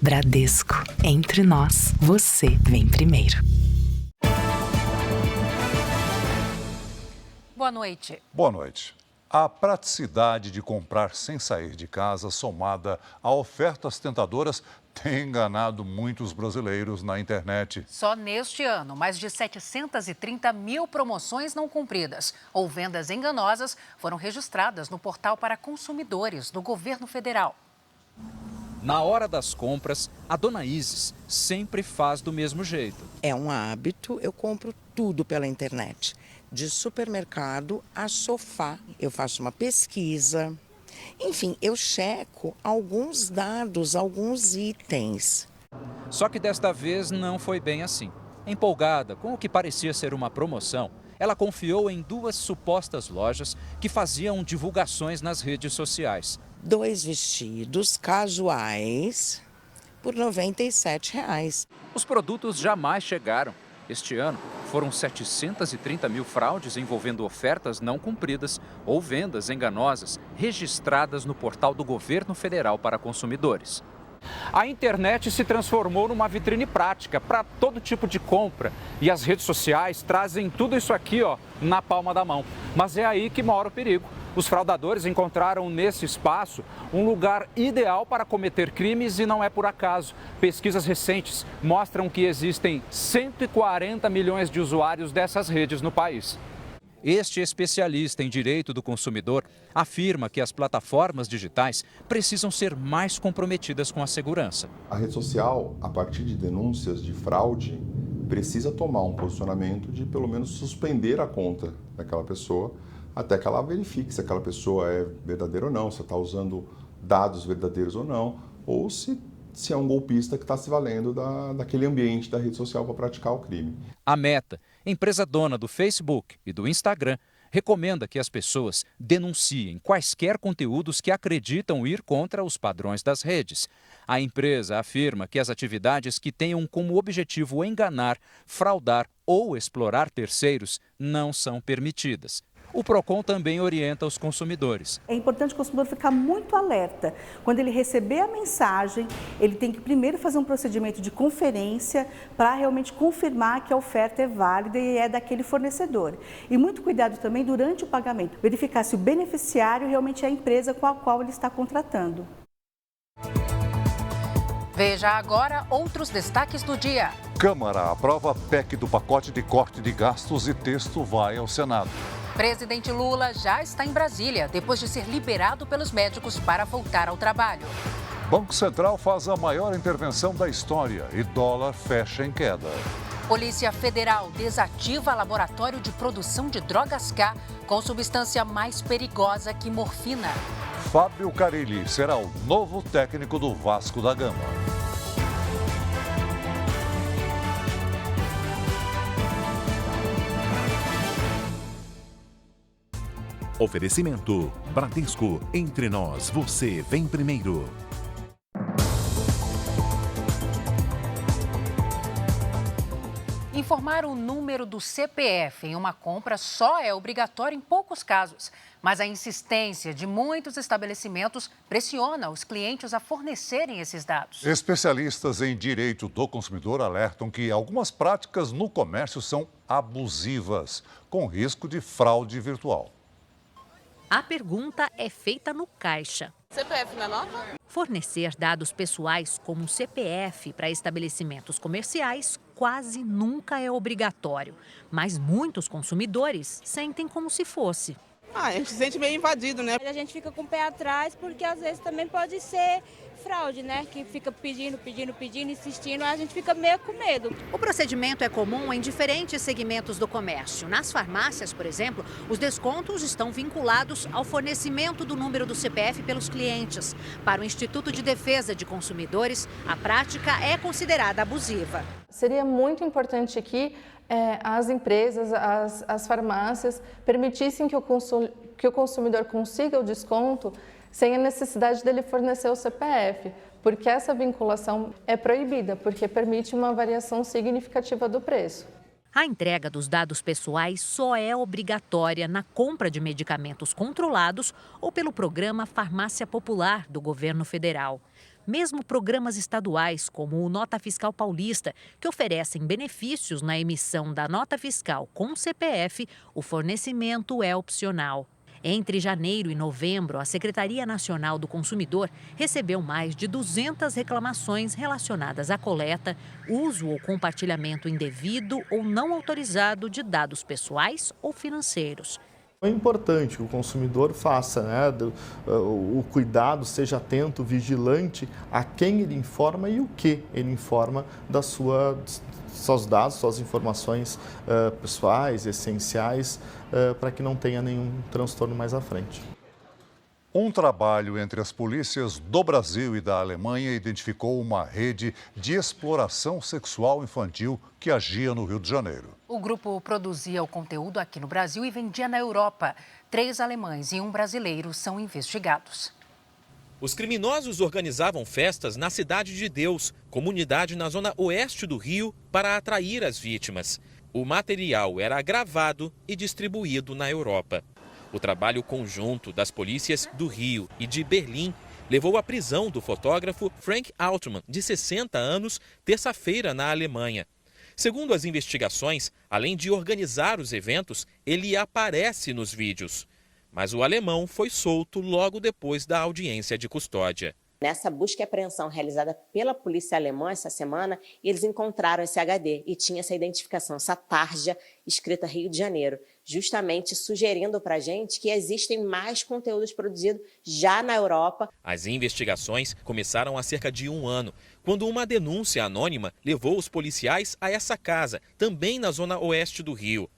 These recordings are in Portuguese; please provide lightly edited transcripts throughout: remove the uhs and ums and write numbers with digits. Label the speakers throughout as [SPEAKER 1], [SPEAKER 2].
[SPEAKER 1] Bradesco. Entre nós, você vem primeiro.
[SPEAKER 2] Boa noite.
[SPEAKER 3] Boa noite. A praticidade de comprar sem sair de casa, somada a ofertas tentadoras, tem enganado muitos brasileiros na internet.
[SPEAKER 2] Só neste ano, mais de 730 mil promoções não cumpridas ou vendas enganosas foram registradas no portal para consumidores do governo federal.
[SPEAKER 4] Na hora das compras, a dona Isis sempre faz do mesmo jeito.
[SPEAKER 5] É um hábito, eu compro tudo pela internet. De supermercado a sofá, eu faço uma pesquisa. Enfim, eu checo alguns dados, alguns itens.
[SPEAKER 4] Só que desta vez não foi bem assim. Empolgada com o que parecia ser uma promoção, ela confiou em duas supostas lojas que faziam divulgações nas redes sociais.
[SPEAKER 5] 2 vestidos casuais por R$ 97.
[SPEAKER 4] Os produtos jamais chegaram. Este ano, foram 730 mil fraudes envolvendo ofertas não cumpridas ou vendas enganosas registradas no portal do governo federal para consumidores. A internet se transformou numa vitrine prática para todo tipo de compra e as redes sociais trazem tudo isso aqui, na palma da mão. Mas é aí que mora o perigo. Os fraudadores encontraram nesse espaço um lugar ideal para cometer crimes e não é por acaso. Pesquisas recentes mostram que existem 140 milhões de usuários dessas redes no país. Este especialista em direito do consumidor afirma que as plataformas digitais precisam ser mais comprometidas com a segurança.
[SPEAKER 6] A rede social, a partir de denúncias de fraude, precisa tomar um posicionamento de pelo menos suspender a conta daquela pessoa até que ela verifique se aquela pessoa é verdadeira ou não, se está usando dados verdadeiros ou se é um golpista que está se valendo daquele ambiente da rede social para praticar o crime.
[SPEAKER 4] A Meta, empresa dona do Facebook e do Instagram, recomenda que as pessoas denunciem quaisquer conteúdos que acreditam ir contra os padrões das redes. A empresa afirma que as atividades que tenham como objetivo enganar, fraudar ou explorar terceiros não são permitidas. O PROCON também orienta os consumidores.
[SPEAKER 7] É importante o consumidor ficar muito alerta. Quando ele receber a mensagem, ele tem que primeiro fazer um procedimento de conferência para realmente confirmar que a oferta é válida e é daquele fornecedor. E muito cuidado também durante o pagamento, verificar se o beneficiário realmente é a empresa com a qual ele está contratando.
[SPEAKER 2] Veja agora outros destaques do dia.
[SPEAKER 3] Câmara aprova PEC do pacote de corte de gastos e texto vai ao Senado.
[SPEAKER 2] Presidente Lula já está em Brasília, depois de ser liberado pelos médicos para voltar ao trabalho.
[SPEAKER 3] Banco Central faz a maior intervenção da história e dólar fecha em queda.
[SPEAKER 2] Polícia Federal desativa laboratório de produção de drogas K com substância mais perigosa que morfina.
[SPEAKER 3] Fábio Carille será o novo técnico do Vasco da Gama.
[SPEAKER 8] Oferecimento Bradesco. Entre nós, você vem primeiro.
[SPEAKER 2] Informar o número do CPF em uma compra só é obrigatório em poucos casos, mas a insistência de muitos estabelecimentos pressiona os clientes a fornecerem esses dados.
[SPEAKER 3] Especialistas em direito do consumidor alertam que algumas práticas no comércio são abusivas, com risco de fraude virtual.
[SPEAKER 9] A pergunta é feita no caixa.
[SPEAKER 10] CPF não é nota?
[SPEAKER 9] Fornecer dados pessoais como CPF para estabelecimentos comerciais quase nunca é obrigatório, mas muitos consumidores sentem como se fosse.
[SPEAKER 10] A gente se sente meio invadido, né?
[SPEAKER 11] A gente fica com o pé atrás porque às vezes também pode ser fraude, né? Que fica pedindo, insistindo, a gente fica meio com medo.
[SPEAKER 9] O procedimento é comum em diferentes segmentos do comércio. Nas farmácias, por exemplo, os descontos estão vinculados ao fornecimento do número do CPF pelos clientes. Para o Instituto de Defesa de Consumidores, a prática é considerada abusiva.
[SPEAKER 12] Seria muito importante que as empresas, as farmácias permitissem que o consumidor consiga o desconto sem a necessidade dele fornecer o CPF, porque essa vinculação é proibida, porque permite uma variação significativa do preço.
[SPEAKER 9] A entrega dos dados pessoais só é obrigatória na compra de medicamentos controlados ou pelo programa Farmácia Popular do governo federal. Mesmo programas estaduais, como o Nota Fiscal Paulista, que oferecem benefícios na emissão da nota fiscal com CPF, o fornecimento é opcional. Entre janeiro e novembro, a Secretaria Nacional do Consumidor recebeu mais de 200 reclamações relacionadas à coleta, uso ou compartilhamento indevido ou não autorizado de dados pessoais ou financeiros.
[SPEAKER 13] É importante que o consumidor faça, o cuidado, seja atento, vigilante a quem ele informa e o que ele informa seus dados, suas informações pessoais, essenciais, para que não tenha nenhum transtorno mais à frente.
[SPEAKER 3] Um trabalho entre as polícias do Brasil e da Alemanha identificou uma rede de exploração sexual infantil que agia no Rio de Janeiro.
[SPEAKER 2] O grupo produzia o conteúdo aqui no Brasil e vendia na Europa. 3 alemães e um brasileiro são investigados.
[SPEAKER 14] Os criminosos organizavam festas na Cidade de Deus, comunidade na zona oeste do Rio, para atrair as vítimas. O material era gravado e distribuído na Europa. O trabalho conjunto das polícias do Rio e de Berlim levou à prisão do fotógrafo Frank Altman, de 60 anos, terça-feira na Alemanha. Segundo as investigações, além de organizar os eventos, ele aparece nos vídeos. Mas o alemão foi solto logo depois da audiência de custódia.
[SPEAKER 15] Nessa busca e apreensão realizada pela polícia alemã essa semana, eles encontraram esse HD e tinha essa identificação, essa tarja escrita Rio de Janeiro, justamente sugerindo para a gente que existem mais conteúdos produzidos já na Europa.
[SPEAKER 14] As investigações começaram há cerca de 1 ano, quando uma denúncia anônima levou os policiais a essa casa, também na zona oeste do Rio.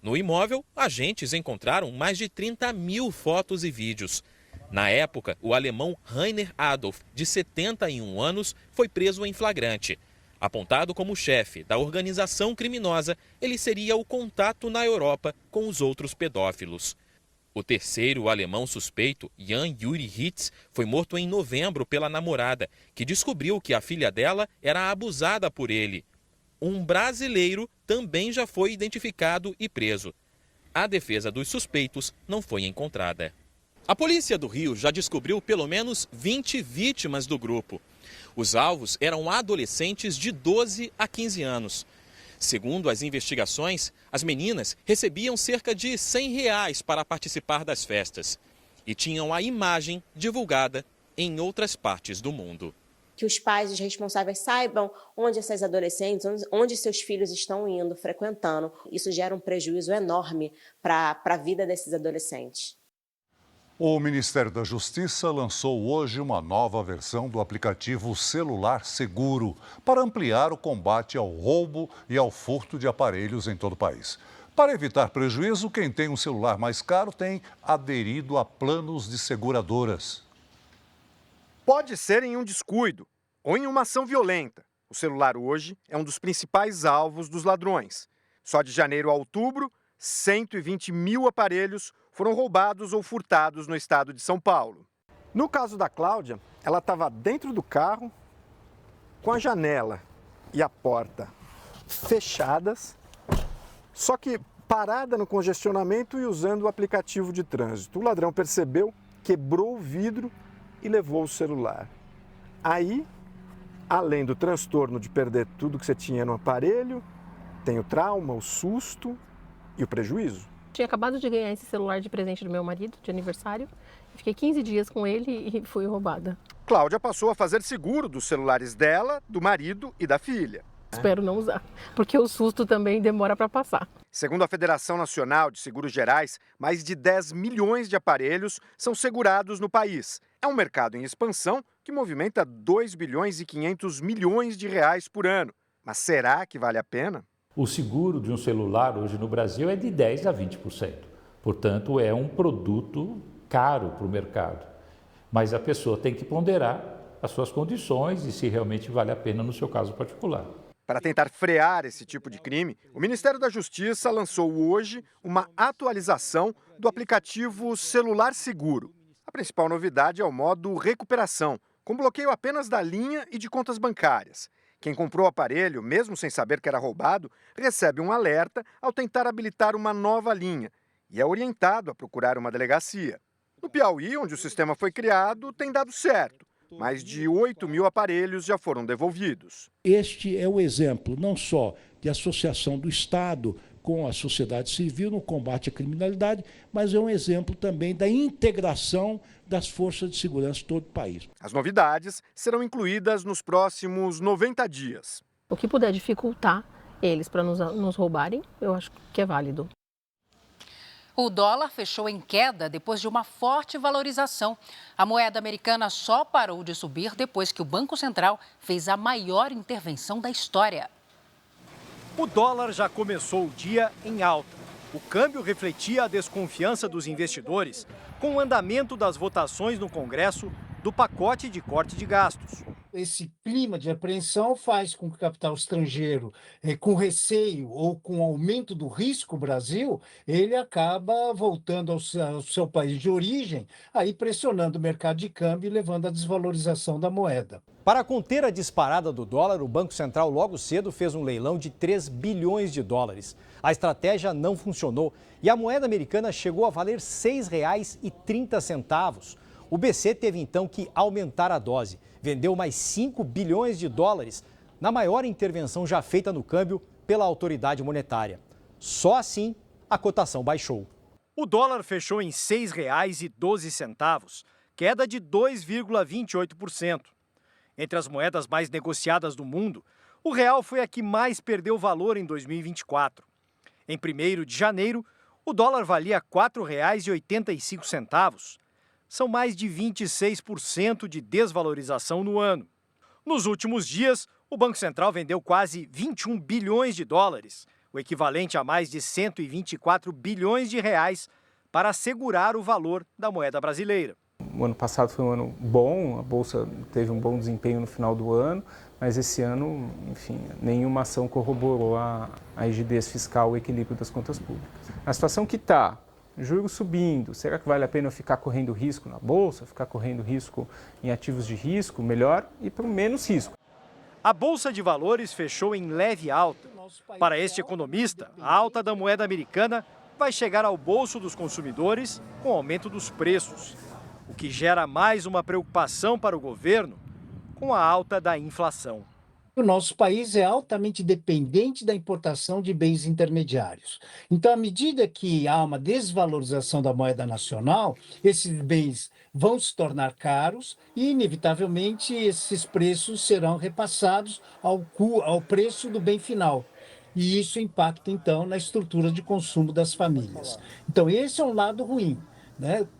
[SPEAKER 14] No imóvel, agentes encontraram mais de 30 mil fotos e vídeos. Na época, o alemão Rainer Adolf, de 71 anos, foi preso em flagrante. Apontado como chefe da organização criminosa, ele seria o contato na Europa com os outros pedófilos. O terceiro alemão suspeito, Jan Yuri Hitz, foi morto em novembro pela namorada, que descobriu que a filha dela era abusada por ele. Um brasileiro também já foi identificado e preso. A defesa dos suspeitos não foi encontrada. A polícia do Rio já descobriu pelo menos 20 vítimas do grupo. Os alvos eram adolescentes de 12 a 15 anos. Segundo as investigações, as meninas recebiam cerca de R$100 para participar das festas e tinham a imagem divulgada em outras partes do mundo.
[SPEAKER 15] Que os pais, os responsáveis, saibam onde essas adolescentes, onde seus filhos estão indo, frequentando. Isso gera um prejuízo enorme para a vida desses adolescentes.
[SPEAKER 3] O Ministério da Justiça lançou hoje uma nova versão do aplicativo Celular Seguro para ampliar o combate ao roubo e ao furto de aparelhos em todo o país. Para evitar prejuízo, quem tem um celular mais caro tem aderido a planos de seguradoras.
[SPEAKER 16] Pode ser em um descuido ou em uma ação violenta. O celular hoje é um dos principais alvos dos ladrões. Só de janeiro a outubro, 120 mil aparelhos foram roubados ou furtados no estado de São Paulo. No caso da Cláudia, ela estava dentro do carro, com a janela e a porta fechadas, só que parada no congestionamento e usando o aplicativo de trânsito. O ladrão percebeu, quebrou o vidro e levou o celular. Aí, além do transtorno de perder tudo que você tinha no aparelho, tem o trauma, o susto e o prejuízo.
[SPEAKER 17] Tinha acabado de ganhar esse celular de presente do meu marido, de aniversário. Fiquei 15 dias com ele e fui roubada.
[SPEAKER 16] Cláudia passou a fazer seguro dos celulares dela, do marido e da filha.
[SPEAKER 17] Espero não usar, porque o susto também demora para passar.
[SPEAKER 16] Segundo a Federação Nacional de Seguros Gerais, mais de 10 milhões de aparelhos são segurados no país. É um mercado em expansão que movimenta 2 bilhões e 500 milhões de reais por ano. Mas será que vale a pena?
[SPEAKER 18] O seguro de um celular hoje no Brasil é de 10% a 20%. Portanto, é um produto caro para o mercado. Mas a pessoa tem que ponderar as suas condições e se realmente vale a pena no seu caso particular.
[SPEAKER 16] Para tentar frear esse tipo de crime, o Ministério da Justiça lançou hoje uma atualização do aplicativo Celular Seguro. A principal novidade é o modo recuperação, com bloqueio apenas da linha e de contas bancárias. Quem comprou o aparelho, mesmo sem saber que era roubado, recebe um alerta ao tentar habilitar uma nova linha e é orientado a procurar uma delegacia. No Piauí, onde o sistema foi criado, tem dado certo. Mais de 8 mil aparelhos já foram devolvidos.
[SPEAKER 19] Este é um exemplo não só de associação do Estado com a sociedade civil no combate à criminalidade, mas é um exemplo também da integração das forças de segurança de todo o país.
[SPEAKER 16] As novidades serão incluídas nos próximos 90 dias.
[SPEAKER 17] O que puder dificultar eles para nos roubarem, eu acho que é válido.
[SPEAKER 2] O dólar fechou em queda depois de uma forte valorização. A moeda americana só parou de subir depois que o Banco Central fez a maior intervenção da história.
[SPEAKER 16] O dólar já começou o dia em alta. O câmbio refletia a desconfiança dos investidores com o andamento das votações no Congresso do pacote de corte de gastos.
[SPEAKER 20] Esse clima de apreensão faz com que o capital estrangeiro, com receio ou com aumento do risco Brasil, ele acaba voltando ao seu país de origem, aí pressionando o mercado de câmbio e levando à desvalorização da moeda.
[SPEAKER 21] Para conter a disparada do dólar, o Banco Central logo cedo fez um leilão de 3 bilhões de dólares. A estratégia não funcionou e a moeda americana chegou a valer R$ 6,30. O BC teve então que aumentar a dose. Vendeu mais 5 bilhões de dólares, na maior intervenção já feita no câmbio pela autoridade monetária. Só assim, a cotação baixou.
[SPEAKER 16] O dólar fechou em R$ 6,12, queda de 2,28%. Entre as moedas mais negociadas do mundo, o real foi a que mais perdeu valor em 2024. Em 1º de janeiro, o dólar valia R$ 4,85. São mais de 26% de desvalorização no ano. Nos últimos dias, o Banco Central vendeu quase 21 bilhões de dólares, o equivalente a mais de 124 bilhões de reais, para assegurar o valor da moeda brasileira.
[SPEAKER 22] O ano passado foi um ano bom, a Bolsa teve um bom desempenho no final do ano, mas esse ano, enfim, nenhuma ação corroborou a rigidez fiscal, o equilíbrio das contas públicas. Na situação que está, juros subindo, será que vale a pena eu ficar correndo risco na Bolsa, ficar correndo risco em ativos de risco? Melhor ir para o menos risco.
[SPEAKER 16] A Bolsa de Valores fechou em leve alta. Para este economista, a alta da moeda americana vai chegar ao bolso dos consumidores com o aumento dos preços, o que gera mais uma preocupação para o governo com a alta da inflação.
[SPEAKER 20] O nosso país é altamente dependente da importação de bens intermediários. Então, à medida que há uma desvalorização da moeda nacional, esses bens vão se tornar caros e, inevitavelmente, esses preços serão repassados ao preço do bem final. E isso impacta, então, na estrutura de consumo das famílias. Então, esse é um lado ruim.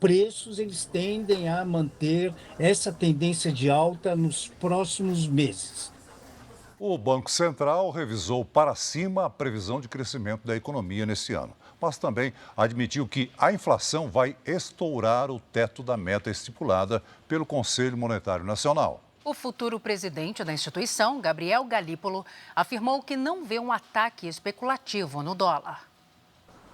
[SPEAKER 20] Preços, eles tendem a manter essa tendência de alta nos próximos meses.
[SPEAKER 3] O Banco Central revisou para cima a previsão de crescimento da economia neste ano, mas também admitiu que a inflação vai estourar o teto da meta estipulada pelo Conselho Monetário Nacional.
[SPEAKER 2] O futuro presidente da instituição, Gabriel Galípolo, afirmou que não vê um ataque especulativo no dólar.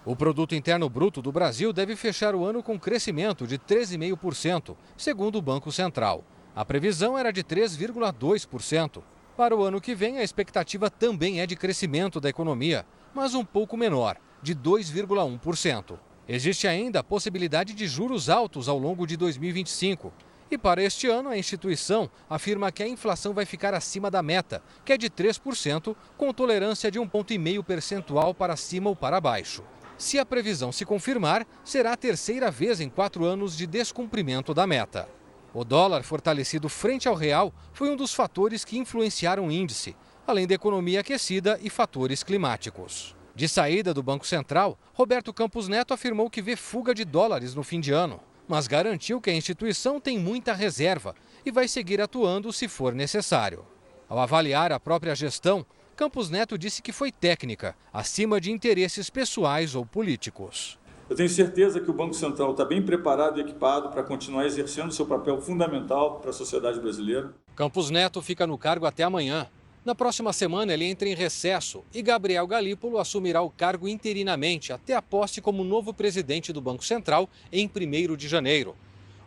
[SPEAKER 4] O Produto Interno Bruto do Brasil deve fechar o ano com crescimento de 13,5%, segundo o Banco Central. A previsão era de 3,2%. Para o ano que vem, a expectativa também é de crescimento da economia, mas um pouco menor, de 2,1%. Existe ainda a possibilidade de juros altos ao longo de 2025. E para este ano, a instituição afirma que a inflação vai ficar acima da meta, que é de 3%, com tolerância de 1,5 ponto percentual para cima ou para baixo. Se a previsão se confirmar, será a terceira vez em 4 anos de descumprimento da meta. O dólar fortalecido frente ao real foi um dos fatores que influenciaram o índice, além da economia aquecida e fatores climáticos. De saída do Banco Central, Roberto Campos Neto afirmou que vê fuga de dólares no fim de ano, mas garantiu que a instituição tem muita reserva e vai seguir atuando se for necessário. Ao avaliar a própria gestão, Campos Neto disse que foi técnica, acima de interesses pessoais ou políticos.
[SPEAKER 23] Eu tenho certeza que o Banco Central está bem preparado e equipado para continuar exercendo seu papel fundamental para a sociedade brasileira.
[SPEAKER 4] Campos Neto fica no cargo até amanhã. Na próxima semana, ele entra em recesso e Gabriel Galípolo assumirá o cargo interinamente até a posse como novo presidente do Banco Central em 1º de janeiro.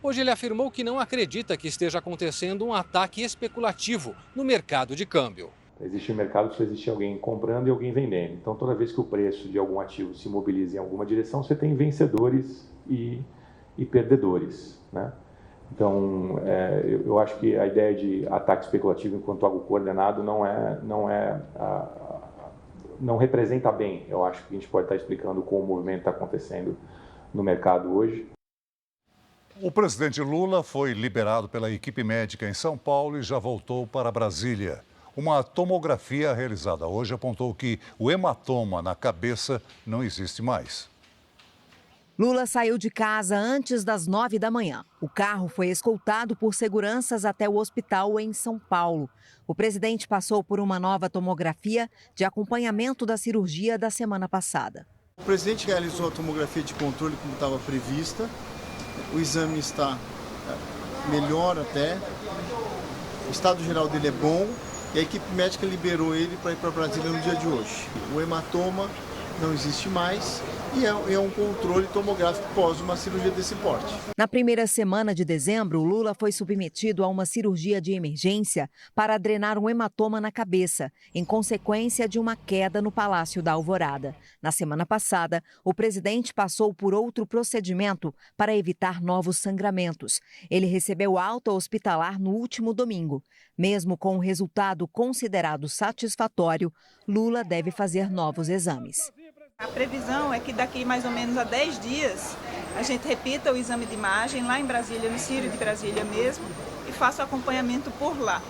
[SPEAKER 4] Hoje ele afirmou que não acredita que esteja acontecendo um ataque especulativo no mercado de câmbio.
[SPEAKER 24] Existe um mercado que só existe alguém comprando e alguém vendendo. Então, toda vez que o preço de algum ativo se mobiliza em alguma direção, você tem vencedores e perdedores, né? Então, eu acho que a ideia de ataque especulativo enquanto algo coordenado não representa bem. Eu acho que a gente pode estar explicando como o movimento está acontecendo no mercado hoje.
[SPEAKER 3] O presidente Lula foi liberado pela equipe médica em São Paulo e já voltou para Brasília. Uma tomografia realizada hoje apontou que o hematoma na cabeça não existe mais.
[SPEAKER 1] Lula saiu de casa antes das 9 da manhã. O carro foi escoltado por seguranças até o hospital em São Paulo. O presidente passou por uma nova tomografia de acompanhamento da cirurgia da semana passada.
[SPEAKER 13] O presidente realizou a tomografia de controle como estava prevista. O exame está melhor até. O estado geral dele é bom e a equipe médica liberou ele para ir para Brasília no dia de hoje. O hematoma não existe mais e é um controle tomográfico pós uma cirurgia desse porte.
[SPEAKER 1] Na primeira semana de dezembro, Lula foi submetido a uma cirurgia de emergência para drenar um hematoma na cabeça, em consequência de uma queda no Palácio da Alvorada. Na semana passada, o presidente passou por outro procedimento para evitar novos sangramentos. Ele recebeu alta hospitalar no último domingo. Mesmo com o resultado considerado satisfatório, Lula deve fazer novos exames.
[SPEAKER 10] A previsão é que daqui mais ou menos a 10 dias a gente repita o exame de imagem lá em Brasília, no Círio de Brasília mesmo, e faça o acompanhamento por lá.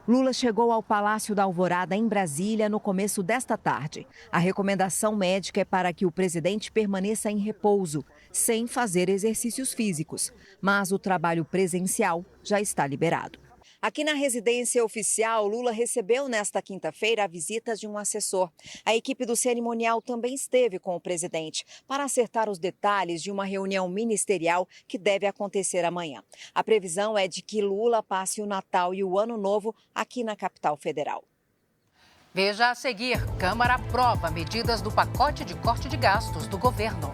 [SPEAKER 1] Lula chegou ao Palácio da Alvorada, em Brasília, no começo desta tarde. A recomendação médica é para que o presidente permaneça em repouso, sem fazer exercícios físicos. Mas o trabalho presencial já está liberado. Aqui na residência oficial, Lula recebeu nesta quinta-feira a visita de um assessor. A equipe do cerimonial também esteve com o presidente para acertar os detalhes de uma reunião ministerial que deve acontecer amanhã. A previsão é de que Lula passe o Natal e o Ano Novo aqui na capital federal.
[SPEAKER 2] Veja a seguir: Câmara aprova medidas do pacote de corte de gastos do governo.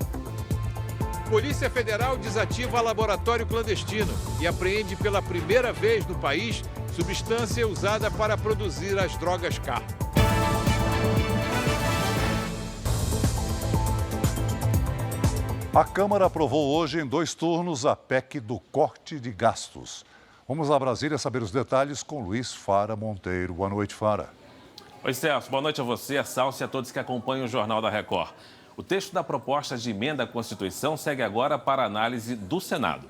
[SPEAKER 5] Polícia Federal desativa laboratório clandestino e apreende pela primeira vez no país substância usada para produzir as drogas K.
[SPEAKER 3] A Câmara aprovou hoje em 2 turnos a PEC do corte de gastos. Vamos a Brasília saber os detalhes com Luiz Fara Monteiro. Boa noite, Fara.
[SPEAKER 6] Oi, Celso. Boa noite a você, a Salsi e a todos que acompanham o Jornal da Record. O texto da proposta de emenda à Constituição segue agora para análise do Senado.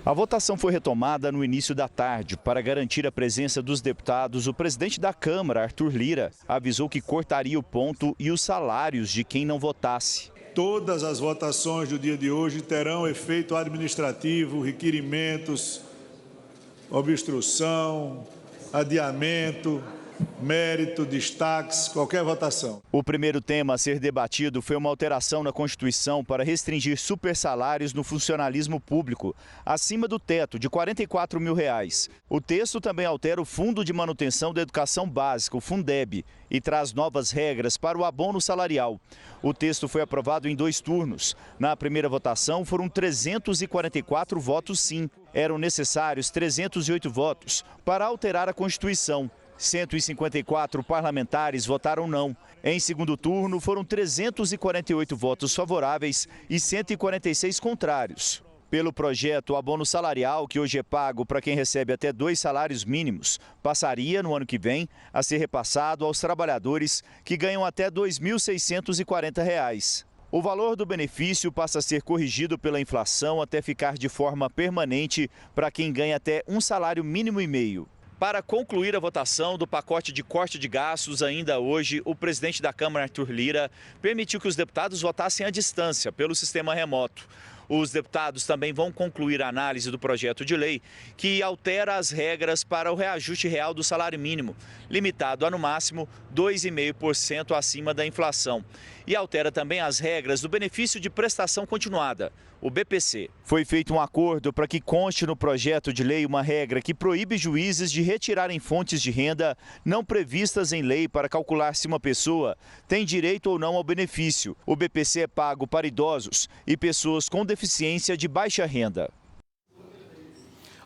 [SPEAKER 7] A votação foi retomada no início da tarde. Para garantir a presença dos deputados, o presidente da Câmara, Arthur Lira, avisou que cortaria o ponto e os salários de quem não votasse.
[SPEAKER 25] Todas as votações do dia de hoje terão efeito administrativo, requerimentos, obstrução, adiamento, mérito, destaques, qualquer votação.
[SPEAKER 7] O primeiro tema a ser debatido foi uma alteração na Constituição para restringir supersalários no funcionalismo público, acima do teto de R$ 44 mil. O texto também altera o Fundo de Manutenção da Educação Básica, o Fundeb, e traz novas regras para o abono salarial. O texto foi aprovado em 2 turnos. Na primeira votação foram 344 votos sim. Eram necessários 308 votos para alterar a Constituição. 154 parlamentares votaram não. Em segundo turno, foram 348 votos favoráveis e 146 contrários. Pelo projeto, o abono salarial, que hoje é pago para quem recebe até 2 salários mínimos, passaria, no ano que vem, a ser repassado aos trabalhadores que ganham até R$ 2.640. O valor do benefício passa a ser corrigido pela inflação até ficar de forma permanente para quem ganha até 1 salário mínimo e meio. Para concluir a votação do pacote de corte de gastos, ainda hoje, o presidente da Câmara, Arthur Lira, permitiu que os deputados votassem à distância, pelo sistema remoto. Os deputados também vão concluir a análise do projeto de lei que altera as regras para o reajuste real do salário mínimo, limitado a, no máximo, 2,5% acima da inflação. E altera também as regras do benefício de prestação continuada, o BPC. Foi feito um acordo para que conste no projeto de lei uma regra que proíbe juízes de retirarem fontes de renda não previstas em lei para calcular se uma pessoa tem direito ou não ao benefício. O BPC é pago para idosos e pessoas com deficiência de baixa renda.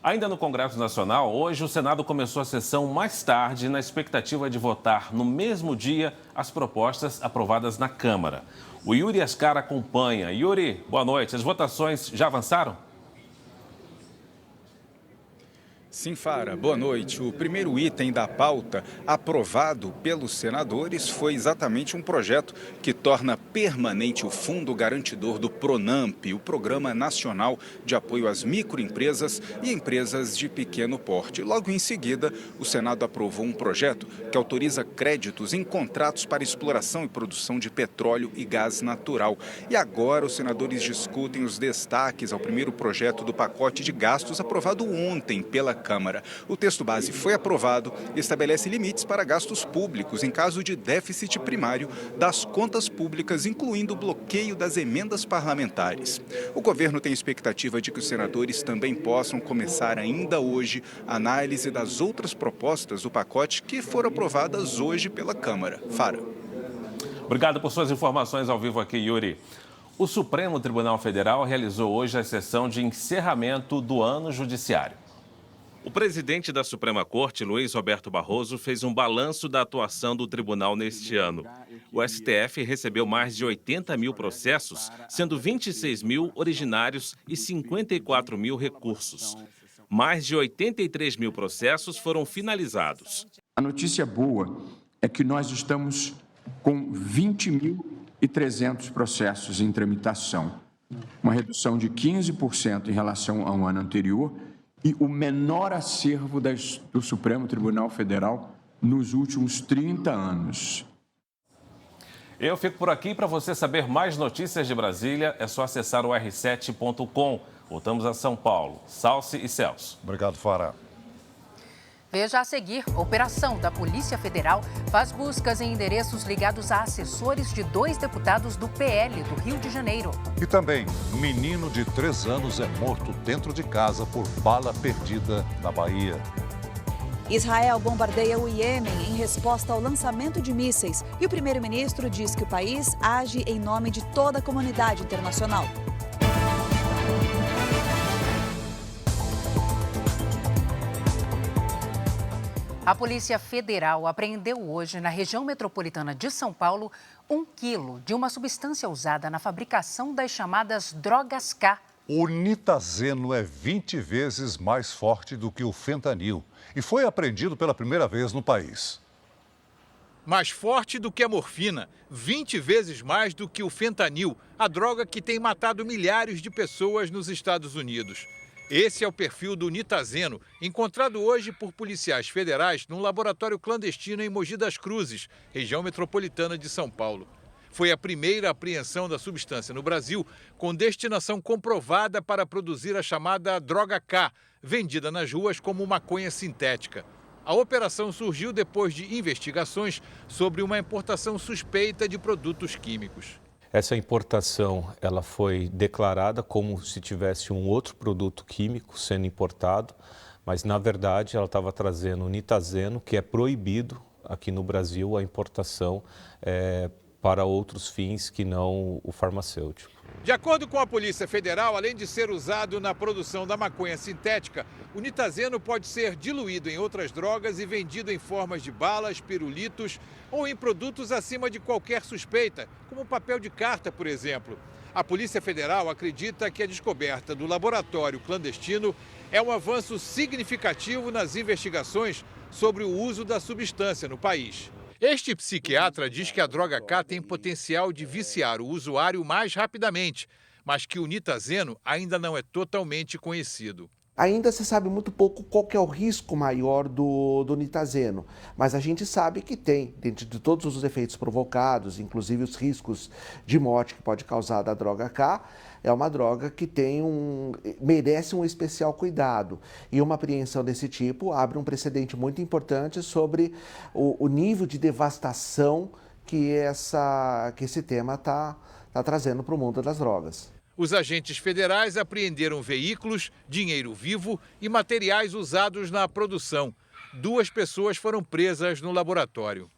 [SPEAKER 6] Ainda no Congresso Nacional, hoje o Senado começou a sessão mais tarde na expectativa de votar no mesmo dia as propostas aprovadas na Câmara. O Yuri Ascar acompanha. Yuri, boa noite. As votações já avançaram?
[SPEAKER 8] Sim, Fara, boa noite. O primeiro item da pauta aprovado pelos senadores foi exatamente um projeto que torna permanente o Fundo Garantidor do Pronamp, o Programa Nacional de Apoio às Microempresas e Empresas de Pequeno Porte. Logo em seguida, o Senado aprovou um projeto que autoriza créditos em contratos para exploração e produção de petróleo e gás natural. E agora os senadores discutem os destaques ao primeiro projeto do pacote de gastos aprovado ontem pela Câmara. O texto base foi aprovado e estabelece limites para gastos públicos em caso de déficit primário das contas públicas, incluindo o bloqueio das emendas parlamentares. O governo tem expectativa de que os senadores também possam começar ainda hoje a análise das outras propostas do pacote que foram aprovadas hoje pela Câmara. Fara.
[SPEAKER 6] Obrigado por suas informações ao vivo aqui, Yuri. O Supremo Tribunal Federal realizou hoje a sessão de encerramento do ano judiciário. O presidente da Suprema Corte, Luiz Roberto Barroso, fez um balanço da atuação do tribunal neste ano. O STF recebeu mais de 80 mil processos, sendo 26 mil originários e 54 mil recursos. Mais de 83 mil processos foram finalizados.
[SPEAKER 9] A notícia boa é que nós estamos com 20.300 processos em tramitação, uma redução de 15% em relação ao ano anterior, e o menor acervo do Supremo Tribunal Federal nos últimos 30 anos.
[SPEAKER 6] Eu fico por aqui. Para você saber mais notícias de Brasília, é só acessar o r7.com. Voltamos a São Paulo. Salce e Celso.
[SPEAKER 3] Obrigado, Fara.
[SPEAKER 2] Veja a seguir, a operação da Polícia Federal faz buscas em endereços ligados a assessores de 2 deputados do PL do Rio de Janeiro.
[SPEAKER 3] E também, menino de 3 anos é morto dentro de casa por bala perdida na Bahia.
[SPEAKER 11] Israel bombardeia o Iêmen em resposta ao lançamento de mísseis. E o primeiro-ministro diz que o país age em nome de toda a comunidade internacional.
[SPEAKER 2] A Polícia Federal apreendeu hoje, na região metropolitana de São Paulo, 1 quilo de uma substância usada na fabricação das chamadas drogas K.
[SPEAKER 3] O nitazeno é 20 vezes mais forte do que o fentanil e foi apreendido pela primeira vez no país.
[SPEAKER 5] Mais forte do que a morfina, 20 vezes mais do que o fentanil, a droga que tem matado milhares de pessoas nos Estados Unidos. Esse é o perfil do nitazeno, encontrado hoje por policiais federais num laboratório clandestino em Mogi das Cruzes, região metropolitana de São Paulo. Foi a primeira apreensão da substância no Brasil com destinação comprovada para produzir a chamada droga K, vendida nas ruas como maconha sintética. A operação surgiu depois de investigações sobre uma importação suspeita de produtos químicos.
[SPEAKER 12] Essa importação ela foi declarada como se tivesse um outro produto químico sendo importado, mas na verdade ela estava trazendo o nitazeno, que é proibido aqui no Brasil a importação para outros fins que não o farmacêutico.
[SPEAKER 5] De acordo com a Polícia Federal, além de ser usado na produção da maconha sintética, o nitazeno pode ser diluído em outras drogas e vendido em formas de balas, pirulitos ou em produtos acima de qualquer suspeita, como papel de carta, por exemplo. A Polícia Federal acredita que a descoberta do laboratório clandestino é um avanço significativo nas investigações sobre o uso da substância no país. Este psiquiatra diz que a droga K tem potencial de viciar o usuário mais rapidamente, mas que o nitazeno ainda não é totalmente conhecido.
[SPEAKER 14] Ainda se sabe muito pouco qual que é o risco maior do nitazeno, mas a gente sabe que tem, dentro de todos os efeitos provocados, inclusive os riscos de morte que pode causar da droga K, é uma droga que merece um especial cuidado. E uma apreensão desse tipo abre um precedente muito importante sobre o nível de devastação que esse tema está trazendo para o mundo das drogas.
[SPEAKER 5] Os agentes federais apreenderam veículos, dinheiro vivo e materiais usados na produção. 2 pessoas foram presas no laboratório.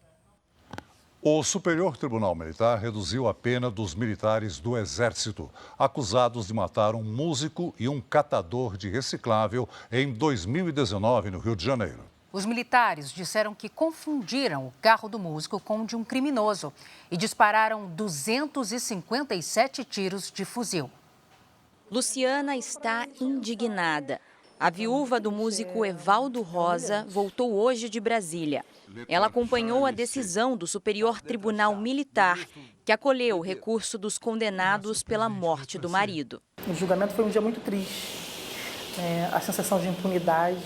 [SPEAKER 3] O Superior Tribunal Militar reduziu a pena dos militares do Exército, acusados de matar um músico e um catador de reciclável em 2019, no Rio de Janeiro.
[SPEAKER 2] Os militares disseram que confundiram o carro do músico com o de um criminoso e dispararam 257 tiros de fuzil.
[SPEAKER 26] Luciana está indignada.
[SPEAKER 15] A viúva do músico Evaldo Rosa voltou hoje de Brasília. Ela acompanhou a decisão do Superior Tribunal Militar, que acolheu o recurso dos condenados pela morte do marido.
[SPEAKER 17] O julgamento foi um dia muito triste. A sensação de impunidade,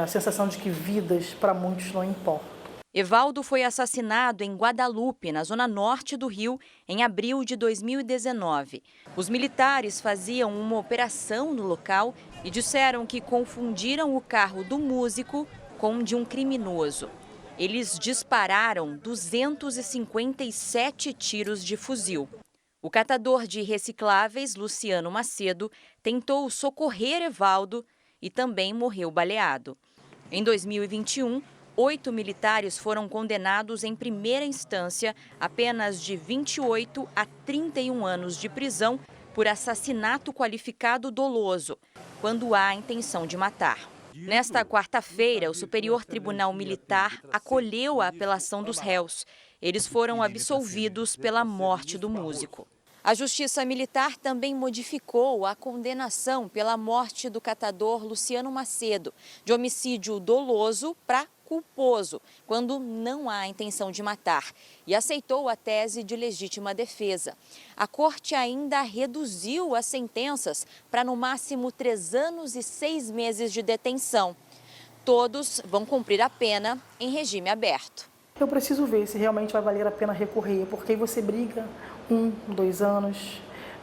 [SPEAKER 17] a sensação de que vidas para muitos não importam.
[SPEAKER 15] Evaldo foi assassinado em Guadalupe, na zona norte do Rio, em abril de 2019. Os militares faziam uma operação no local e disseram que confundiram o carro do músico com o de um criminoso. Eles dispararam 257 tiros de fuzil. O catador de recicláveis, Luciano Macedo, tentou socorrer Evaldo e também morreu baleado. Em 2021, 8 militares foram condenados em primeira instância a penas de 28 a 31 anos de prisão por assassinato qualificado doloso, quando há intenção de matar. Nesta quarta-feira, o Superior Tribunal Militar acolheu a apelação dos réus. Eles foram absolvidos pela morte do músico. A Justiça Militar também modificou a condenação pela morte do catador Luciano Macedo, de homicídio doloso para culposo, quando não há intenção de matar, e aceitou a tese de legítima defesa. A Corte ainda reduziu as sentenças para no máximo 3 anos e 6 meses de detenção. Todos vão cumprir a pena em regime aberto.
[SPEAKER 17] Eu preciso ver se realmente vai valer a pena recorrer, porque aí você briga 1, 2 anos,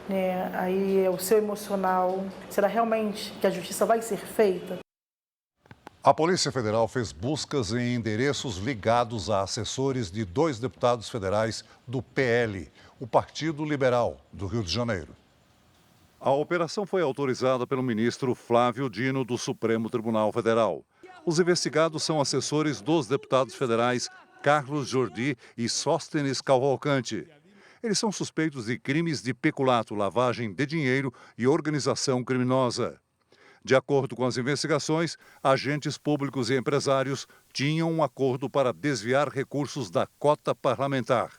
[SPEAKER 17] né? Aí o seu emocional, será realmente que a justiça vai ser feita?
[SPEAKER 3] A Polícia Federal fez buscas em endereços ligados a assessores de 2 deputados federais do PL, o Partido Liberal do Rio de Janeiro. A operação foi autorizada pelo ministro Flávio Dino do Supremo Tribunal Federal. Os investigados são assessores dos deputados federais Carlos Jordi e Sóstenes Cavalcante. Eles são suspeitos de crimes de peculato, lavagem de dinheiro e organização criminosa. De acordo com as investigações, agentes públicos e empresários tinham um acordo para desviar recursos da cota parlamentar.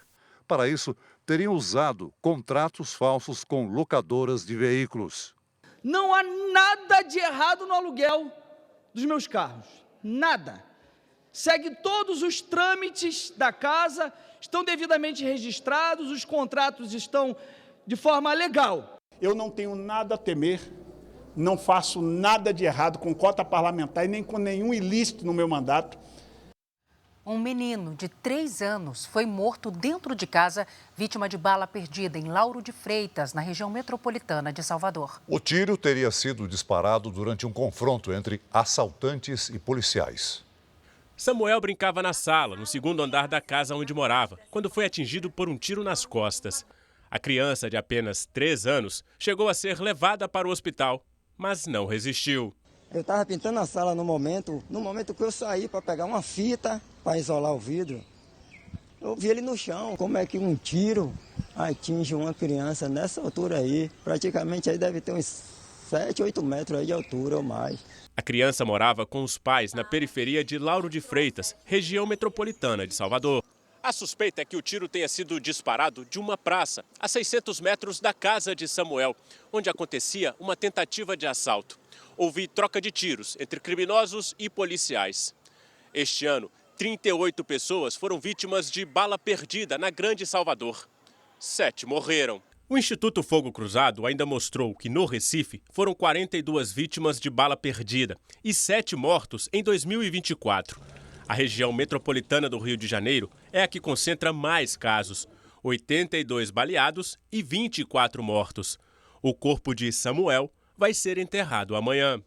[SPEAKER 3] Para isso, teriam usado contratos falsos com locadoras de veículos.
[SPEAKER 18] Não há nada de errado no aluguel dos meus carros. Nada. Segue todos os trâmites da casa, estão devidamente registrados, os contratos estão de forma legal.
[SPEAKER 19] Eu não tenho nada a temer. Não faço nada de errado com cota parlamentar e nem com nenhum ilícito no meu mandato.
[SPEAKER 2] Um menino de 3 anos foi morto dentro de casa, vítima de bala perdida em Lauro de Freitas, na região metropolitana de Salvador.
[SPEAKER 3] O tiro teria sido disparado durante um confronto entre assaltantes e policiais.
[SPEAKER 21] Samuel brincava na sala, no 2º andar da casa onde morava, quando foi atingido por um tiro nas costas. A criança, de apenas 3 anos, chegou a ser levada para o hospital, mas não resistiu.
[SPEAKER 26] Eu estava pintando a sala no momento que eu saí para pegar uma fita para isolar o vidro. Eu vi ele no chão. Como é que um tiro atinge uma criança nessa altura aí? Praticamente aí deve ter uns 7, 8 metros aí de altura ou mais.
[SPEAKER 21] A criança morava com os pais na periferia de Lauro de Freitas, região metropolitana de Salvador. A suspeita é que o tiro tenha sido disparado de uma praça, a 600 metros da casa de Samuel, onde acontecia uma tentativa de assalto. Houve troca de tiros entre criminosos e policiais. Este ano, 38 pessoas foram vítimas de bala perdida na Grande Salvador. 7 morreram. O Instituto Fogo Cruzado ainda mostrou que no Recife foram 42 vítimas de bala perdida e 7 mortos em 2024. A região metropolitana do Rio de Janeiro é a que concentra mais casos, 82 baleados e 24 mortos. O corpo de Samuel vai ser enterrado amanhã.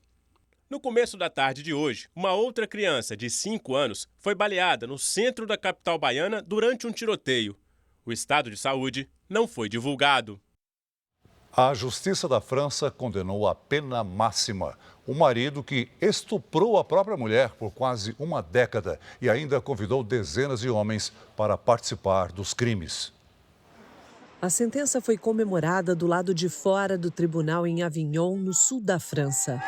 [SPEAKER 21] No começo da tarde de hoje, uma outra criança de 5 anos foi baleada no centro da capital baiana durante um tiroteio. O estado de saúde não foi divulgado.
[SPEAKER 3] A Justiça da França condenou a pena máxima o marido que estuprou a própria mulher por quase uma década e ainda convidou dezenas de homens para participar dos crimes.
[SPEAKER 27] A sentença foi comemorada do lado de fora do tribunal em Avignon, no sul da França.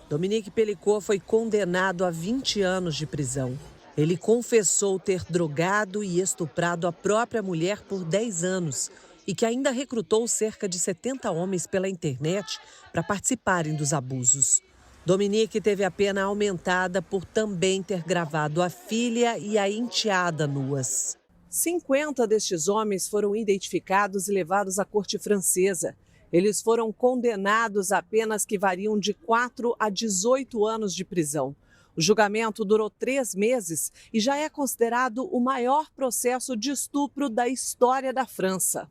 [SPEAKER 27] Dominique Pellicot foi condenado a 20 anos de prisão. Ele confessou ter drogado e estuprado a própria mulher por 10 anos e que ainda recrutou cerca de 70 homens pela internet para participarem dos abusos. Dominique teve a pena aumentada por também ter gravado a filha e a enteada nuas. 50 destes homens foram identificados e levados à corte francesa. Eles foram condenados a penas que variam de 4 a 18 anos de prisão. O julgamento durou 3 meses e já é considerado o maior processo de estupro da história da França.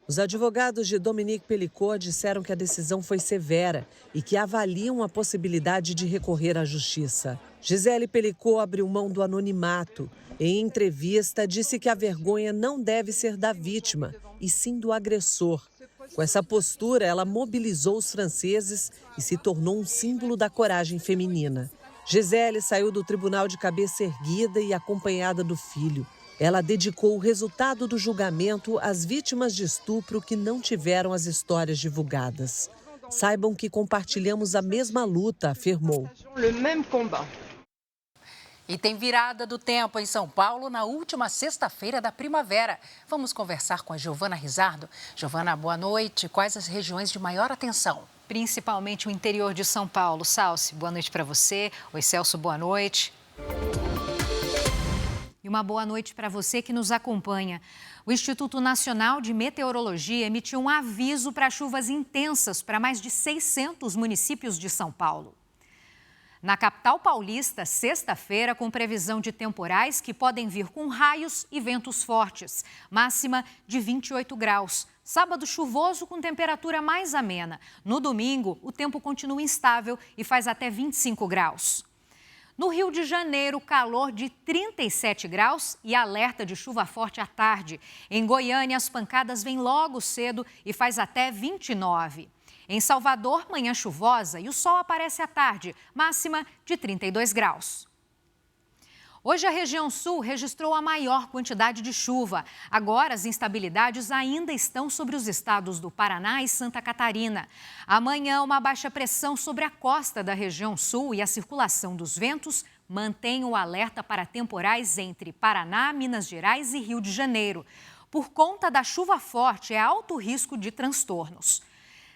[SPEAKER 27] Os advogados de Dominique Pelicot disseram que a decisão foi severa e que avaliam a possibilidade de recorrer à justiça. Gisele Pelicot abriu mão do anonimato. Em entrevista, disse que a vergonha não deve ser da vítima, e sim do agressor. Com essa postura, ela mobilizou os franceses e se tornou um símbolo da coragem feminina. Gisele saiu do tribunal de cabeça erguida e acompanhada do filho. Ela dedicou o resultado do julgamento às vítimas de estupro que não tiveram as histórias divulgadas. Saibam que compartilhamos a mesma luta, afirmou.
[SPEAKER 2] E tem virada do tempo em São Paulo na última sexta-feira da primavera. Vamos conversar com a Giovana Rizardo. Giovana, boa noite. Quais as regiões de maior atenção?
[SPEAKER 4] Principalmente o interior de São Paulo. Salsi, boa noite para você. Oi, Celso, boa noite. E uma boa noite para você que nos acompanha. O Instituto Nacional de Meteorologia emitiu um aviso para chuvas intensas para mais de 600 municípios de São Paulo. Na capital paulista, sexta-feira, com previsão de temporais que podem vir com raios e ventos fortes, máxima de 28 graus. Sábado chuvoso com temperatura mais amena. No domingo, o tempo continua instável e faz até 25 graus. No Rio de Janeiro, calor de 37 graus e alerta de chuva forte à tarde. Em Goiânia, as pancadas vêm logo cedo e faz até 29. Em Salvador, manhã chuvosa e o sol aparece à tarde, máxima de 32 graus. Hoje, a região sul registrou a maior quantidade de chuva. Agora, as instabilidades ainda estão sobre os estados do Paraná e Santa Catarina. Amanhã, uma baixa pressão sobre a costa da região sul e a circulação dos ventos mantém o alerta para temporais entre Paraná, Minas Gerais e Rio de Janeiro. Por conta da chuva forte, é alto risco de transtornos.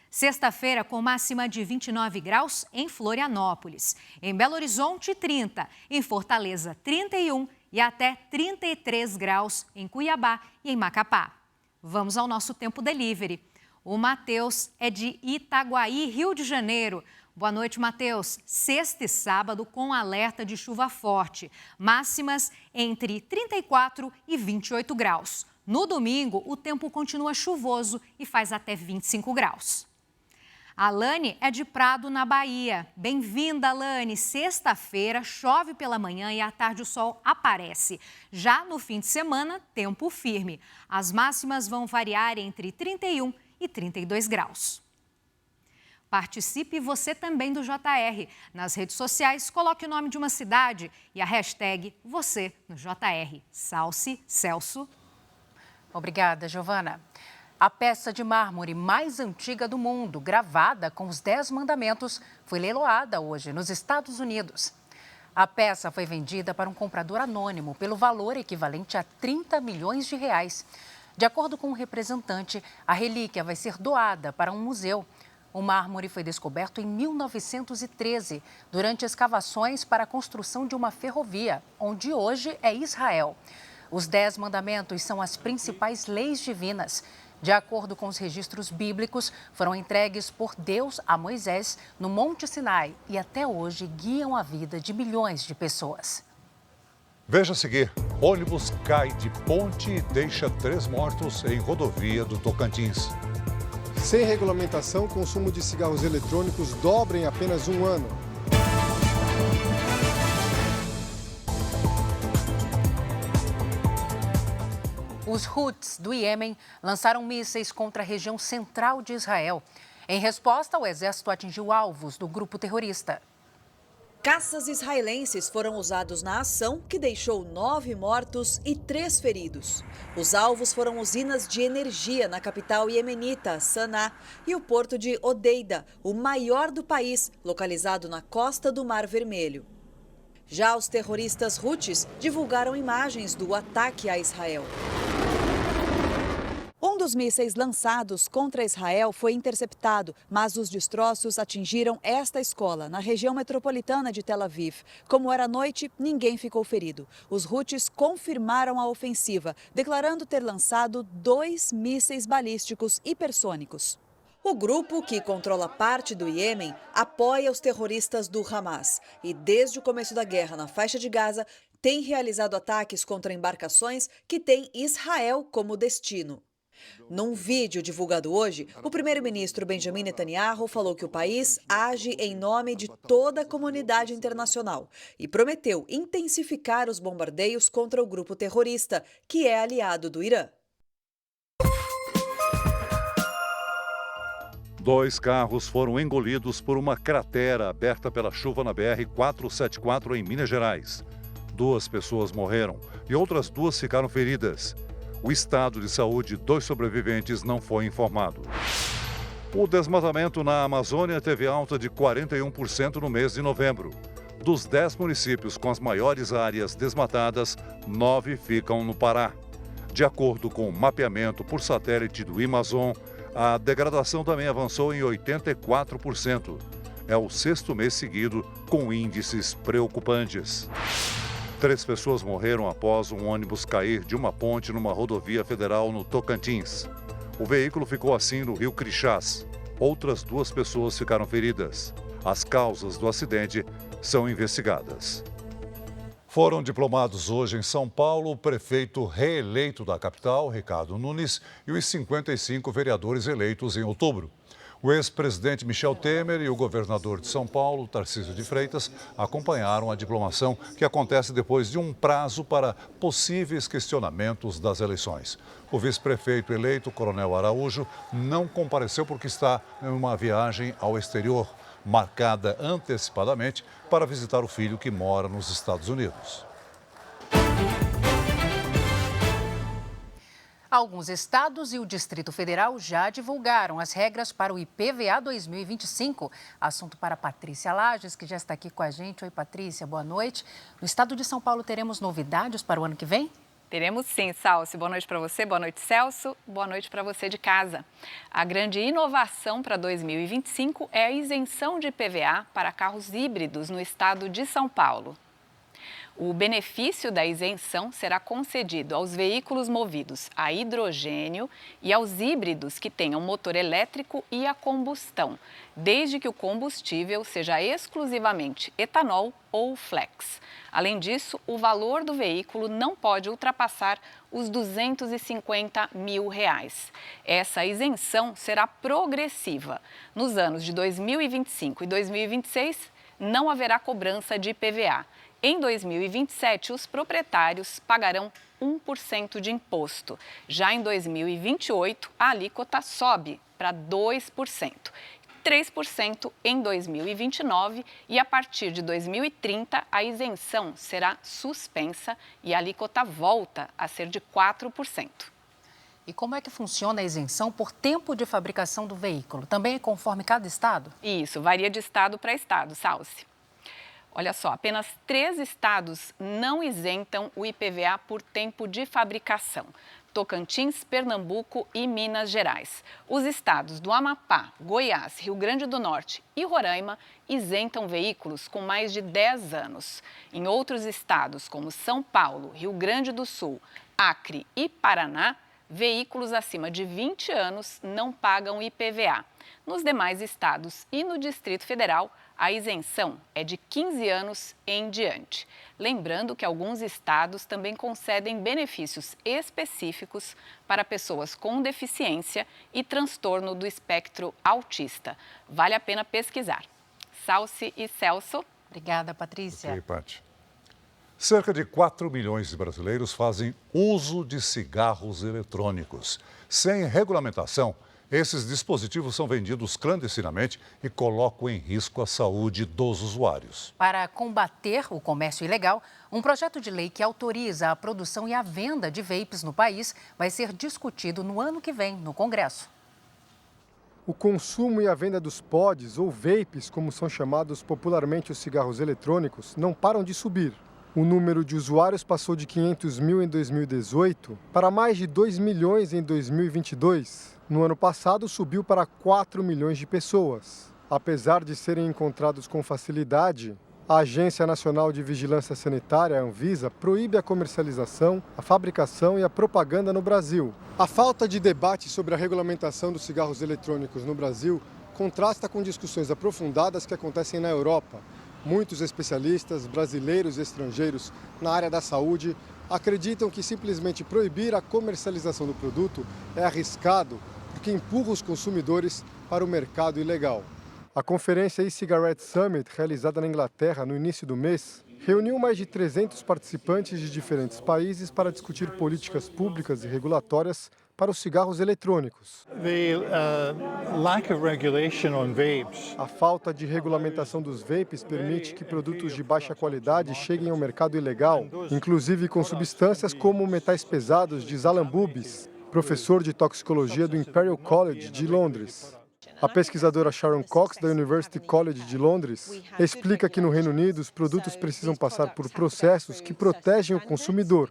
[SPEAKER 4] Sexta-feira, com máxima de 29 graus em Florianópolis. Em Belo Horizonte, 30. Em Fortaleza, 31 e até 33 graus em Cuiabá e em Macapá. Vamos ao nosso tempo delivery. O Matheus é de Itaguaí, Rio de Janeiro. Boa noite, Matheus. Sexta e sábado com alerta de chuva forte. Máximas entre 34 e 28 graus. No domingo, o tempo continua chuvoso e faz até 25 graus. A Alane é de Prado, na Bahia. Bem-vinda, Alane. Sexta-feira, chove pela manhã e à tarde o sol aparece. Já no fim de semana, tempo firme. As máximas vão variar entre 31 e 32 graus. Participe você também do JR. Nas redes sociais, coloque o nome de uma cidade e a hashtag você no JR. Salsi, Celso.
[SPEAKER 2] Obrigada, Giovana. A peça de mármore mais antiga do mundo, gravada com os 10 mandamentos, foi leiloada hoje nos Estados Unidos. A peça foi vendida para um comprador anônimo pelo valor equivalente a 30 milhões de reais. De acordo com um representante, a relíquia vai ser doada para um museu. O mármore foi descoberto em 1913, durante escavações para a construção de uma ferrovia, onde hoje é Israel. Os 10 mandamentos são as principais leis divinas. De acordo com os registros bíblicos, foram entregues por Deus a Moisés no Monte Sinai e até hoje guiam a vida de milhões de pessoas.
[SPEAKER 3] Veja a seguir, ônibus cai de ponte e deixa 3 mortos em rodovia do Tocantins.
[SPEAKER 13] Sem regulamentação, o consumo de cigarros eletrônicos dobra em apenas um ano.
[SPEAKER 2] Os Houthis do Iêmen lançaram mísseis contra a região central de Israel. Em resposta, o exército atingiu alvos do grupo terrorista.
[SPEAKER 11] Caças israelenses foram usados na ação, que deixou 9 mortos e 3 feridos. Os alvos foram usinas de energia na capital iemenita, Sanaa, e o porto de Hodeida, o maior do país, localizado na costa do Mar Vermelho. Já os terroristas Houthis divulgaram imagens do ataque a Israel. Um Um dos mísseis lançados contra Israel foi interceptado, mas os destroços atingiram esta escola, na região metropolitana de Tel Aviv. Como era noite, ninguém ficou ferido. Os Houthis confirmaram a ofensiva, declarando ter lançado 2 mísseis balísticos hipersônicos. O grupo, que controla parte do Iêmen, apoia os terroristas do Hamas e, desde o começo da guerra na faixa de Gaza, tem realizado ataques contra embarcações que têm Israel como destino. Num vídeo divulgado hoje, o primeiro-ministro Benjamin Netanyahu falou que o país age em nome de toda a comunidade internacional e prometeu intensificar os bombardeios contra o grupo terrorista, que é aliado do Irã.
[SPEAKER 3] 2 carros foram engolidos por uma cratera aberta pela chuva na BR-474 em Minas Gerais. 2 pessoas morreram e outras 2 ficaram feridas. O estado de saúde de 2 sobreviventes não foi informado. O desmatamento na Amazônia teve alta de 41% no mês de novembro. Dos 10 municípios com as maiores áreas desmatadas, 9 ficam no Pará. De acordo com o mapeamento por satélite do Amazon, a degradação também avançou em 84%. É o 6º mês seguido com índices preocupantes. 3 pessoas morreram após um ônibus cair de uma ponte numa rodovia federal no Tocantins. O veículo ficou assim no rio Crixás. Outras 2 pessoas ficaram feridas. As causas do acidente são investigadas. Foram diplomados hoje em São Paulo o prefeito reeleito da capital, Ricardo Nunes, e os 55 vereadores eleitos em outubro. O ex-presidente Michel Temer e o governador de São Paulo, Tarcísio de Freitas, acompanharam a diplomação que acontece depois de um prazo para possíveis questionamentos das eleições. O vice-prefeito eleito, Coronel Araújo, não compareceu porque está em uma viagem ao exterior, marcada antecipadamente para visitar o filho que mora nos Estados Unidos.
[SPEAKER 2] Alguns estados e o Distrito Federal já divulgaram as regras para o IPVA 2025. Assunto para Patrícia Lages, que já está aqui com a gente. Oi, Patrícia, boa noite. No estado de São Paulo, teremos novidades para o ano que vem?
[SPEAKER 1] Teremos sim, Salsi. Boa noite para você, boa noite, Celso, boa noite para você de casa. A grande inovação para 2025 é a isenção de IPVA para carros híbridos no estado de São Paulo. O benefício da isenção será concedido aos veículos movidos a hidrogênio e aos híbridos que tenham motor elétrico e a combustão, desde que o combustível seja exclusivamente etanol ou flex. Além disso, o valor do veículo não pode ultrapassar os R$250 mil. Essa isenção será progressiva. Nos anos de 2025 e 2026, não haverá cobrança de IPVA. Em 2027, os proprietários pagarão 1% de imposto. Já em 2028, a alíquota sobe para 2%. 3% em 2029 e a partir de 2030 a isenção será suspensa e a alíquota volta a ser de 4%.
[SPEAKER 2] E como é que funciona a isenção por tempo de fabricação do veículo? Também é conforme cada estado?
[SPEAKER 1] Isso, varia de estado para estado, Salsi. Olha só, apenas 3 estados não isentam o IPVA por tempo de fabricação: Tocantins, Pernambuco e Minas Gerais. Os estados do Amapá, Goiás, Rio Grande do Norte e Roraima isentam veículos com mais de 10 anos. Em outros estados, como São Paulo, Rio Grande do Sul, Acre e Paraná, veículos acima de 20 anos não pagam IPVA. Nos demais estados e no Distrito Federal, a isenção é de 15 anos em diante. Lembrando que alguns estados também concedem benefícios específicos para pessoas com deficiência e transtorno do espectro autista. Vale a pena pesquisar. Salsi e Celso.
[SPEAKER 2] Obrigada, Patrícia.
[SPEAKER 3] Ok, Paty. Cerca de 4 milhões de brasileiros fazem uso de cigarros eletrônicos. Sem regulamentação, esses dispositivos são vendidos clandestinamente e colocam em risco a saúde dos usuários.
[SPEAKER 2] Para combater o comércio ilegal, um projeto de lei que autoriza a produção e a venda de vapes no país vai ser discutido no ano que vem no Congresso.
[SPEAKER 13] O consumo e a venda dos pods, ou vapes, como são chamados popularmente os cigarros eletrônicos, não param de subir. O número de usuários passou de 500 mil em 2018 para mais de 2 milhões em 2022. No ano passado, subiu para 4 milhões de pessoas. Apesar de serem encontrados com facilidade, a Agência Nacional de Vigilância Sanitária, a Anvisa, proíbe a comercialização, a fabricação e a propaganda no Brasil. A falta de debate sobre a regulamentação dos cigarros eletrônicos no Brasil contrasta com discussões aprofundadas que acontecem na Europa. Muitos especialistas, brasileiros e estrangeiros na área da saúde, acreditam que simplesmente proibir a comercialização do produto é arriscado porque empurra os consumidores para o mercado ilegal. A conferência E-Cigarette Summit, realizada na Inglaterra no início do mês, reuniu mais de 300 participantes de diferentes países para discutir políticas públicas e regulatórias para os cigarros eletrônicos. A falta de regulamentação dos vapes permite que produtos de baixa qualidade cheguem ao mercado ilegal, inclusive com substâncias como metais pesados, diz Alan Bubis, professor de toxicologia do Imperial College de Londres. A pesquisadora Sharon Cox, da University College de Londres, explica que no Reino Unido os produtos precisam passar por processos que protegem o consumidor.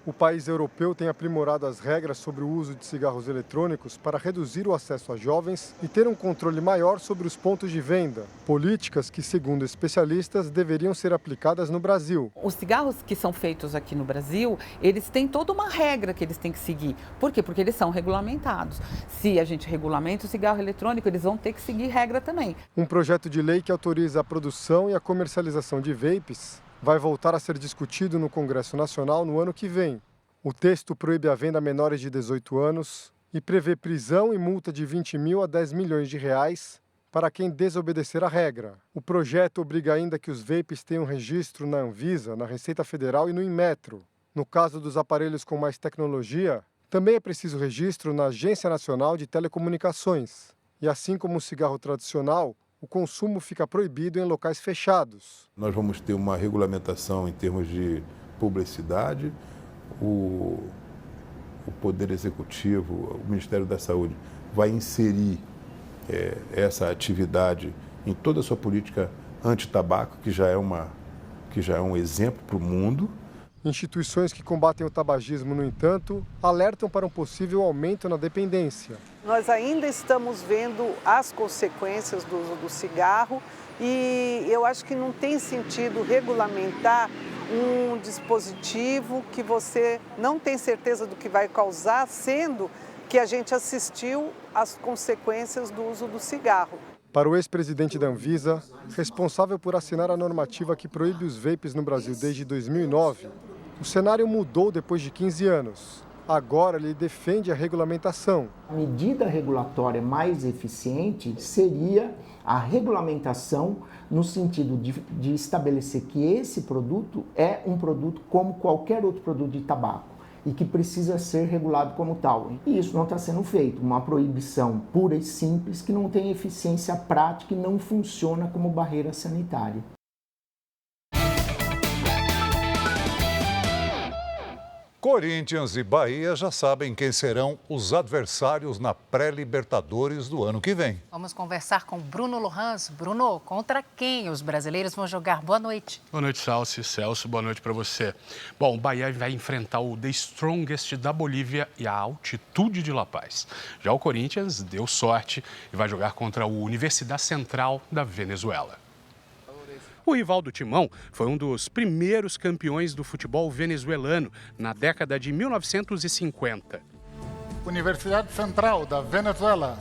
[SPEAKER 13] O país europeu tem aprimorado as regras sobre o uso de cigarros eletrônicos para reduzir o acesso a jovens e ter um controle maior sobre os pontos de venda. Políticas que, segundo especialistas, deveriam ser aplicadas no Brasil.
[SPEAKER 10] Os cigarros que são feitos aqui no Brasil, eles têm toda uma regra que eles têm que seguir. Por quê? Porque eles são regulamentados. Se a gente regulamenta o cigarro eletrônico, eles vão ter que seguir regra também.
[SPEAKER 13] Um projeto de lei que autoriza a produção e a comercialização de vapes vai voltar a ser discutido no Congresso Nacional no ano que vem. O texto proíbe a venda a menores de 18 anos e prevê prisão e multa de 20 mil a 10 milhões de reais para quem desobedecer a regra. O projeto obriga ainda que os vapes tenham registro na Anvisa, na Receita Federal e no Inmetro. No caso dos aparelhos com mais tecnologia, também é preciso registro na Agência Nacional de Telecomunicações. E assim como o cigarro tradicional, o consumo fica proibido em locais fechados.
[SPEAKER 16] Nós vamos ter uma regulamentação em termos de publicidade. O Poder Executivo, o Ministério da Saúde, vai inserir essa atividade em toda a sua política anti-tabaco, que já é um exemplo para o mundo.
[SPEAKER 13] Instituições que combatem o tabagismo, no entanto, alertam para um possível aumento na dependência.
[SPEAKER 20] Nós ainda estamos vendo as consequências do uso do cigarro e eu acho que não tem sentido regulamentar um dispositivo que você não tem certeza do que vai causar, sendo que a gente assistiu às consequências do uso do cigarro.
[SPEAKER 13] Para o ex-presidente da Anvisa, responsável por assinar a normativa que proíbe os vapes no Brasil desde 2009, o cenário mudou depois de 15 anos. Agora ele defende a regulamentação.
[SPEAKER 22] A medida regulatória mais eficiente seria a regulamentação no sentido de estabelecer que esse produto é um produto como qualquer outro produto de tabaco e que precisa ser regulado como tal. E isso não está sendo feito. Uma proibição pura e simples que não tem eficiência prática e não funciona como barreira sanitária.
[SPEAKER 3] Corinthians e Bahia já sabem quem serão os adversários na pré-Libertadores do ano que vem.
[SPEAKER 2] Vamos conversar com Bruno Lohans. Bruno, contra quem os brasileiros vão jogar? Boa noite.
[SPEAKER 23] Boa noite, Celso. Boa noite para você. Bom, o Bahia vai enfrentar o The Strongest da Bolívia e a Altitude de La Paz. Já o Corinthians deu sorte e vai jogar contra o Universidade Central da Venezuela. O rival do Timão foi um dos primeiros campeões do futebol venezuelano na década de 1950.
[SPEAKER 24] Universidade Central da Venezuela.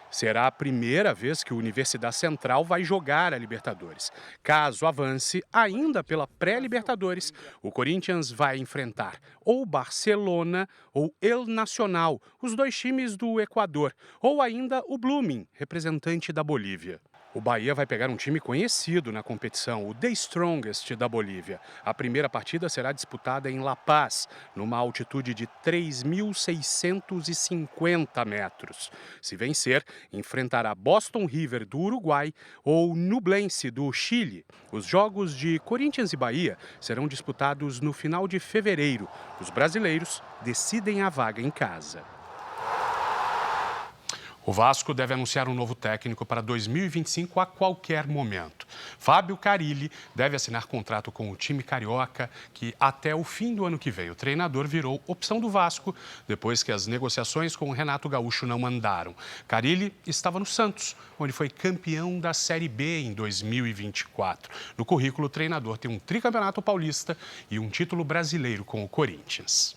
[SPEAKER 23] Será a primeira vez que o Universidade Central vai jogar a Libertadores. Caso avance ainda pela pré-Libertadores, o Corinthians vai enfrentar ou Barcelona ou El Nacional, os dois times do Equador, ou ainda o Blooming, representante da Bolívia. O Bahia vai pegar um time conhecido na competição, o The Strongest da Bolívia. A primeira partida será disputada em La Paz, numa altitude de 3.650 metros. Se vencer, enfrentará Boston River do Uruguai ou Nublense do Chile. Os jogos de Corinthians e Bahia serão disputados no final de fevereiro. Os brasileiros decidem a vaga em casa. O Vasco deve anunciar um novo técnico para 2025 a qualquer momento. Fábio Carille deve assinar contrato com o time carioca, que até o fim do ano que vem o treinador virou opção do Vasco, depois que as negociações com o Renato Gaúcho não andaram. Carille estava no Santos, onde foi campeão da Série B em 2024. No currículo, o treinador tem um tricampeonato paulista e um título brasileiro com o Corinthians.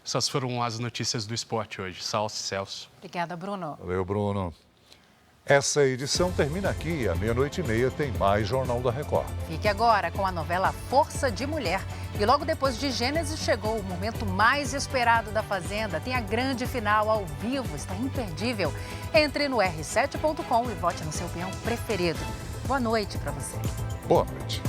[SPEAKER 23] Essas foram as notícias do esporte hoje. Celso.
[SPEAKER 4] Obrigada, Bruno.
[SPEAKER 3] Valeu, Bruno. Essa edição termina aqui. À 00:30 tem mais Jornal da Record.
[SPEAKER 4] Fique agora com a novela Força de Mulher. E logo depois de Gênesis chegou o momento mais esperado da Fazenda. Tem a grande final ao vivo. Está imperdível. Entre no r7.com e vote no seu peão preferido. Boa noite para você.
[SPEAKER 3] Boa noite.